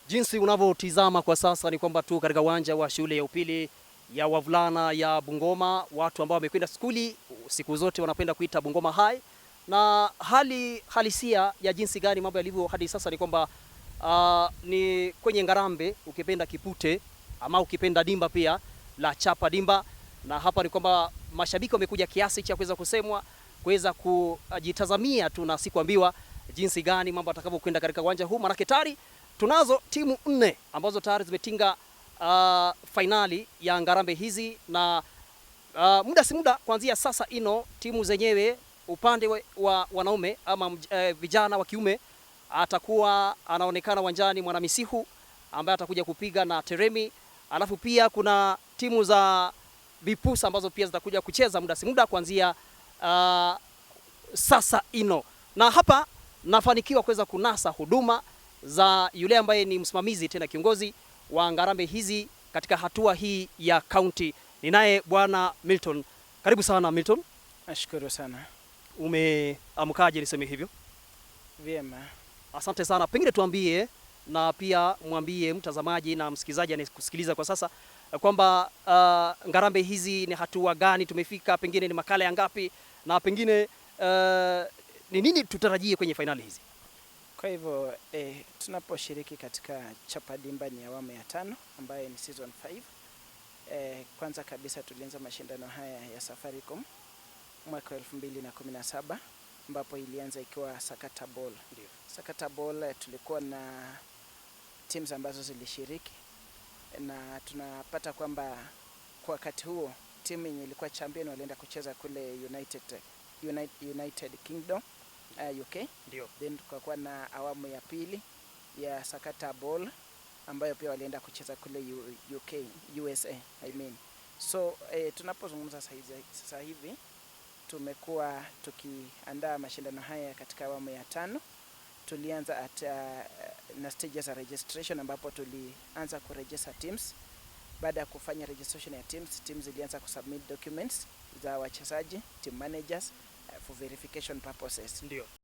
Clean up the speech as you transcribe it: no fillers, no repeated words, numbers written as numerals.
Jinsi unavyotizama kwa sasa ni kwamba tu katika uwanja wa shule ya upili ya wavulana ya Bungoma, watu ambao wamekwenda skuli siku zote wanapenda kuita Bungoma High, na hali halisia ya jinsi gani mambo yalivyo hadi sasa ni kwamba ni kwenye ngarambe, ukipenda kipute ama ukipenda dimba pia la Chapa Dimba, na hapa ni kwamba mashabiki wamekuja kiasi cha kuweza kusemwa kuweza kujitazamia tu na sikuambiwa jinsi gani mambo atakavyokwenda katika uwanja huu, manake tayari tunazo timu 4 ambazo tayari zimetinga fainali ya ngarambe hizi, na muda si muda kuanzia sasa timu zenyewe upande wa wanaume ama vijana wa kiume atakuwa anaonekana uwanjani Mwanamisihu ambaye atakuja kupiga na Teremi, alafu pia kuna timu za Vipusa ambazo pia zitakuja kucheza muda si muda kuanzia sasa na hapa nafanikiwa kuweza kunasa huduma za yule ambaye ni msimamizi tena kiongozi wa ngarambe hizi katika hatua hii ya kaunti. Ninaye Bwana Milton. Karibu sana Milton. Nashukuru sana. Umeamkaje niseme hivyo? Vyema. Asante sana. Pengine tuambie na pia mwambie mtazamaji na msikizaji anayekusikiliza kwa sasa kwamba ngarambe hizi ni hatua gani tumefika, pengine ni makala ya ngapi, na pengine ni nini tutarajie kwenye finali hizi? Kwa hivyo tunaposhiriki katika Chapa Dimba ni awamu ya 5 ambayo ni season 5. Kwanza kabisa tulianza mashindano haya ya Safaricom mwaka 2017 ambapo ilianza ikiwa Sakata Ball. Ndio. Sakata Ball tulikuwa na teams ambazo zilishiriki, na tunapata kwamba kwa wakati huo timu yenye ilikuwa champion walienda kucheza kule United Kingdom, UK. Ndio. Then tukakuwa na awamu ya pili ya Sakata Ball ambayo pia walienda kucheza kule UK, USA I mean. So tunapozungumza sasa hivi tumekuwa tukiandaa mashindano haya katika awamu ya 5. Tulianza na stages za registration ambapo tulianza kuregister teams. Baada ya kufanya registration ya teams zilianza kusubmit documents za wachezaji, team managers for verification purposes. Ndio.